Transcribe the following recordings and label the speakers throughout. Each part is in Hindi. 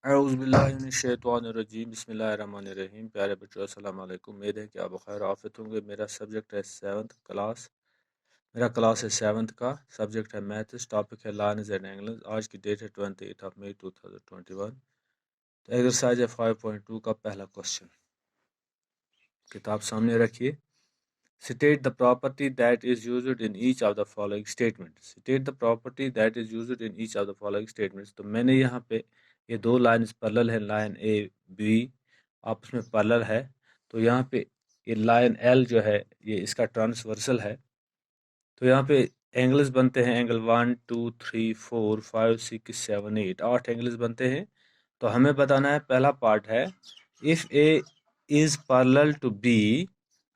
Speaker 1: औज़ुबिल्लाहिमिनश्शैतानिर्रजीम बिस्मिल्लाहिर्रहमानिर्रहीम। प्यारे बच्चों अस्सलाम वालेकुम। उम्मीद है कि आप खैर आफियत होंगे। मेरा सब्जेक्ट है सेवन्थ क्लास। मेरा क्लास है सेवन्थ का। सब्जेक्ट है मैथ्स। टॉपिक है लाइन्स एंड एंगल्स। आज की डेट है 28 मई 2021। तो एक्सरसाइज है 5.2 का पहला क्वेश्चन। किताब सामने रखिए। State the property that is used in each of the following statements. State the property that is used in each of the following statements. तो मैंने यहाँ पे ये दो लाइन्स पैरेलल है, लाइन ए बी आपस में पैरेलल है। तो यहाँ पे ये लाइन एल जो है ये इसका ट्रांसवर्सल है। तो यहाँ पे एंगल्स बनते हैं, एंगल 1 2 3 4 5 6 7 8, 8 एंगल्स बनते हैं। तो हमें बताना है, पहला पार्ट है if A is parallel to B,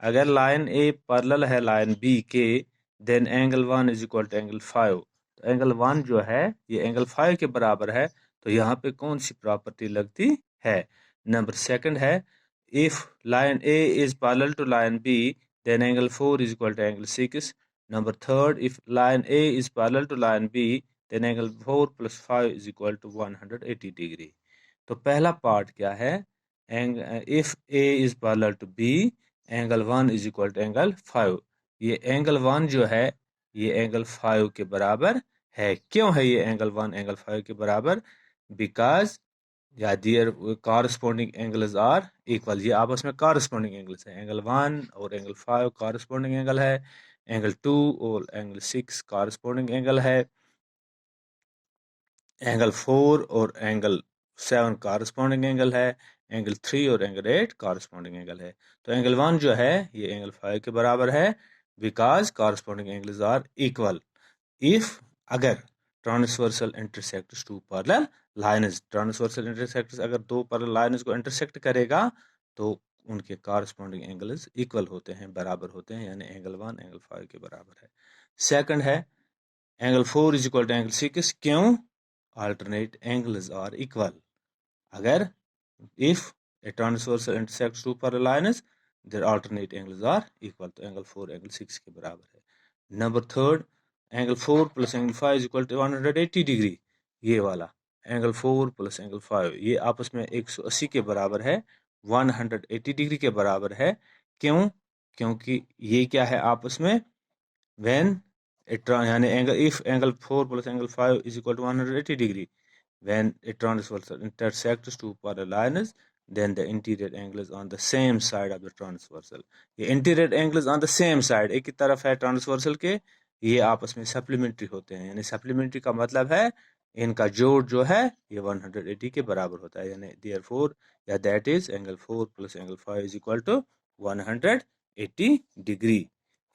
Speaker 1: अगर लाइन ए पैरेलल है लाइन बी के, then angle 1 is equal to angle 5। तो एंगल 1 जो है ये एंगल 5 के बराबर है। तो यहाँ पे कौन सी प्रॉपर्टी लगती है? नंबर सेकंड है if line A is parallel to line B, then angle 4 is equal to angle 6। Number third, if line A is parallel to line B, then angle 4 + 5 is equal to 180 degree. तो पहला पार्ट क्या है? If A is parallel to B, angle 1 is equal to angle 5। ये एंगल 1 जो है ये एंगल 5 के बराबर है। क्यों है ये एंगल 1 एंगल 5 के बराबर? बिकॉज या दियर कॉरस्पॉन्डिंग एंगल्स आर इक्वल। ये आपस में कॉरस्पॉन्डिंग एंगल्स है। एंगल 1 और एंगल 5 कॉरस्पॉन्डिंग एंगल है। एंगल 2 और एंगल 6 कॉरस्पॉन्डिंग एंगल है। एंगल 4 और एंगल 7 कॉरस्पॉन्डिंग एंगल है। एंगल 3 और एंगल 8 कॉरस्पॉन्डिंग एंगल है। तो एंगल 1 जो है ये एंगल 5 के बराबर है because corresponding angles are equal. If अगर transversal intersects two parallel lines, transversal intersects अगर दो पैरेलल लाइन्स को इंटरसेक्ट करेगा तो उनके कॉरस्पॉन्डिंग एंगल्स इक्वल होते हैं, बराबर होते हैं, यानी एंगल 1 एंगल 5 के बराबर है। सेकंड है angle 4 is equal to angle 6। क्यों? alternate angles are equal. अगर if a transversal intersects two parallel lines, their alternate angles are equal. तो एंगल 4 एंगल 6 के बराबर है। Number third, angle 4 + angle 5 is equal to 180 degree. ये वाला एंगल 4 + एंगल 5 ये आपस में 180 के बराबर है, 180 डिग्री के बराबर है। क्यों? क्योंकि ये क्या है आपस में, when यानी angle if angle 4 + angle 5 is equal to 180 degree, when it transversal intersects two parallel lines, then the interior angles on the same side of the transversal. ये interior angles on the same side, एक ही तरफ है ट्रांसवर्सल के, ये आपस में सप्लीमेंट्री होते हैं। यानी सप्लीमेंट्री का मतलब है इनका जोड़ जो है ये 180 के बराबर होता है। यानी therefore या that is angle 4 + angle 5 is equal to 180 degree.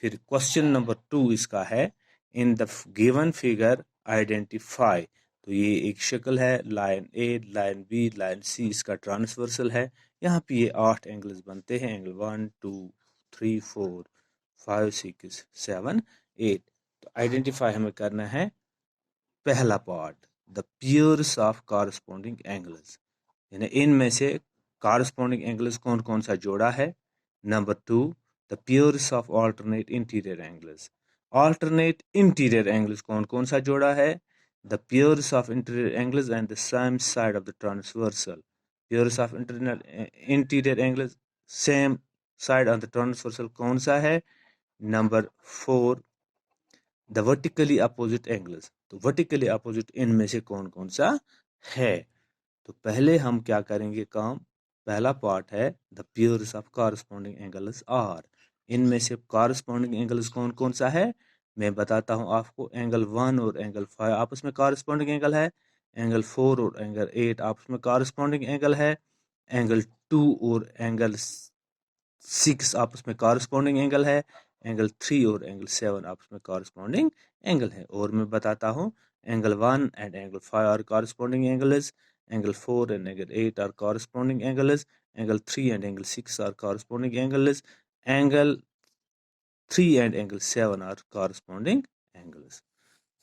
Speaker 1: फिर क्वेश्चन नंबर 2 इसका है, in the given figure identify. तो ये एक शक्ल है, line A line B line C इसका ट्रांसवर्सल है। यहाँ पे ये 8 एंगल्स बनते हैं, एंगल 1 2 3 4 5 6 7 8। तो आइडेंटिफाई हमें करना है पहला part, the pairs of corresponding angles, यानी इनमें से कॉरस्पॉन्डिंग एंगल्स कौन कौन सा जोड़ा है। Number 2, the pairs of alternate interior angles, alternate interior angles कौन कौन सा जोड़ा है। The pairs of interior angles and the same side of the transversal, pairs of interior angles same side of the transversal कौन सा है। Number 4, the vertically opposite angles, तो वर्टिकली अपोजिट इनमें से कौन कौन सा है। तो पहले हम क्या करेंगे काम, पहला पार्ट है the pairs of corresponding angles are, इनमें से कॉरस्पॉन्डिंग एंगल्स कौन कौन सा है मैं बताता हूं आपको। एंगल 1 और एंगल 5 आपस में कॉरस्पॉन्डिंग एंगल है। एंगल 4 और एंगल 8 आपस में कॉरस्पॉन्डिंग एंगल है। एंगल 2 और एंगल 6 आपस में कॉरस्पॉन्डिंग एंगल है। एंगल 3 और एंगल 7 आपस में कॉरस्पॉन्डिंग एंगल है। और मैं बताता हूँ, angle 1 and angle 5 are corresponding angles, angle 4 and angle 8 are corresponding angles, angle 3 and angle 6 are corresponding angles, angle 3 and angle 7 are corresponding angles।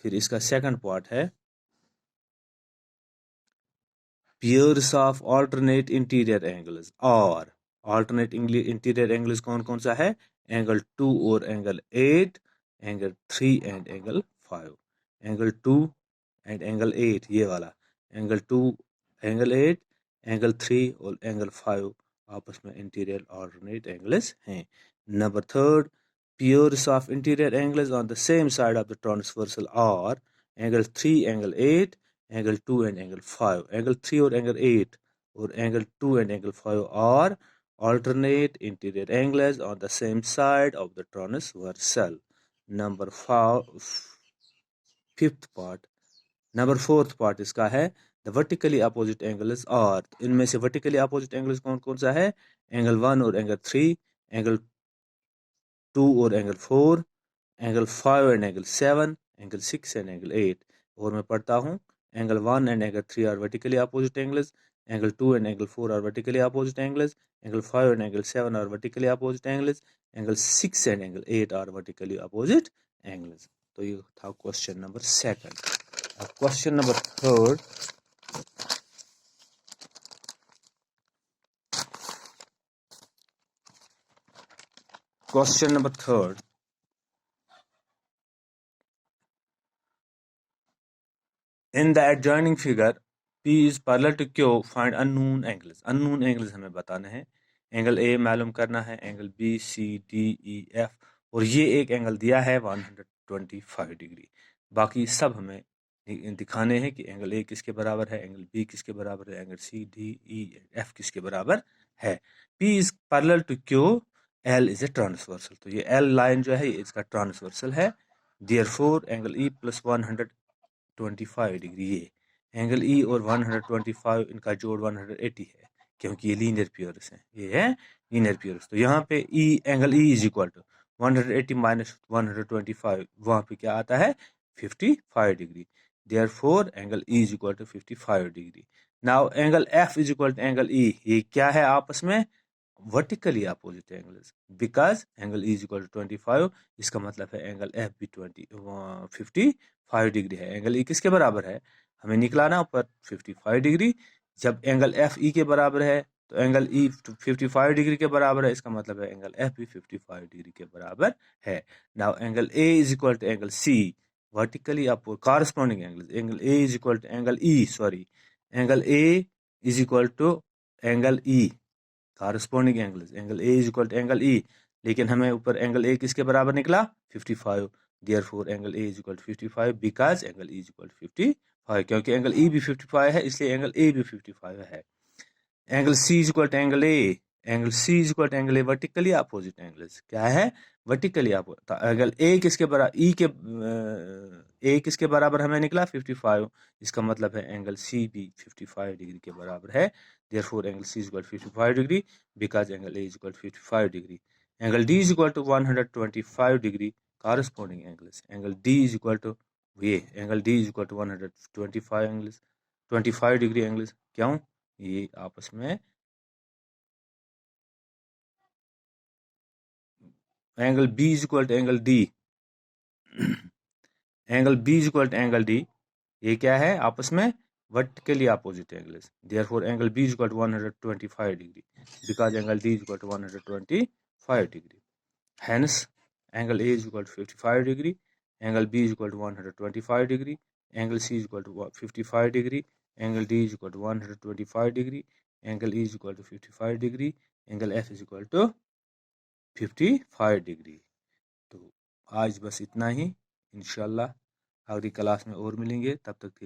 Speaker 1: फिर इसका सेकंड पार्ट है pairs of alternate interior angles, और alternate interior angles कौन कौन सा है, एंगल 2 और angle 8, angle 3 and angle 5। Angle 2 and angle 8 ये वाला, एंगल 2 एंगल 8, एंगल 3 और एंगल 5 आपस में इंटीरियर ऑल्टरनेट एंगल्स हैं। Number third, pairs of interior angles on the same side of the transversal are angle 3, angle 8, angle 2 and angle 5. Angle 3 और angle 8 और angle 2 and angle 5 are alternate interior angles on the same side of the transversal. Number 5, fifth part, number fourth part इसका है the vertically opposite angles are, इनमें से वर्टिकली अपोजिट एंगल्स कौन कौन सा है? एंगल 1 और एंगल 3, एंगल 2 और angle 4, angle 5 and angle 7, angle 6 and angle 8। और मैं पढ़ता हूँ, angle 1 and angle 3 are vertically opposite angles, angle 2 and angle 4 are vertically opposite angles, angle 5 and angle 7 are vertically opposite angles, angle 6 and angle 8 are vertically opposite angles. तो ये था क्वेश्चन नंबर सेकंड। अब question number third, question number third, in the adjoining figure P is parallel to Q, find unknown angles. unknown angles हमें बताने हैं। एंगल A मालूम करना है, angle B C D E F, और ये एक एंगल दिया है 125 डिग्री। बाकी सब हमें दिखाने हैं कि एंगल A किसके बराबर है, एंगल B किसके बराबर है, angle C D E F किसके बराबर है। P is parallel to Q, L is a transversal, तो ये L लाइन जो है इसका ट्रांसवर्सल है। Therefore angle E plus 125 degree, ये एंगल E और 125 इनका जोड़ 180 है, क्योंकि ये लीनियर पेयर्स हैं, ये है लीनियर पेयर्स। तो यहाँ पे E, angle E is equal to 180 minus 125, वहाँ पे क्या आता है 55 degree. Therefore angle E is equal to 55 degree. Now angle F is equal to angle E, ये क्या है आपस में? Vertically opposite angles, because angle E is equal to 25, इसका मतलब है एंगल F भी 55 डिग्री है। एंगल E किसके बराबर है? हमें निकलाना ऊपर 55 डिग्री। जब एंगल F E के बराबर है तो एंगल E 55 डिग्री के बराबर है, इसका मतलब है एंगल F भी 55 डिग्री के बराबर है। Now angle A is equal to angle C, vertically opposite corresponding angles, angle A is equal to angle E, sorry, angle A is equal to angle E, corresponding angles, angle A is equal to angle E, लेकिन हमें ऊपर एंगल A किसके बराबर निकला 55। Therefore angle A is equal to 55 because angle E is equal to 55, क्योंकि एंगल E भी 55 है इसलिए एंगल A भी 55 है। Angle C is equal to angle A, angle C is equal to angle A, vertically opposite angles क्या है? Vertically opposite. एंगल A किसके बराबर, E के A किसके बराबर हमें निकला 55, इसका मतलब है एंगल C भी 55 डिग्री के बराबर है। Therefore angle C is equal to 55 degree because angle A is equal to 55 degree. Angle D is equal to 125 degree, corresponding angles, angle D is equal to ये angle D is equal to 125 angles, 25 degree angles, क्यों? ये आपस में angle B is equal to angle D, angle B is equal to angle D, ये क्या है आपस में? Vertically opposite angles. Therefore angle B is equal to 125 degree because angle D is equal to 125 degree. Hence angle A is equal to 55 degree, angle B is equal to 125 degree, angle C is equal to 55 degree, angle D is equal to 125 degree, angle E is equal to 55 degree, angle F is equal to 55 degree। तो आज बस इतना ही, इंशाल्लाह अगली क्लास में और मिलेंगे, तब तक के लिए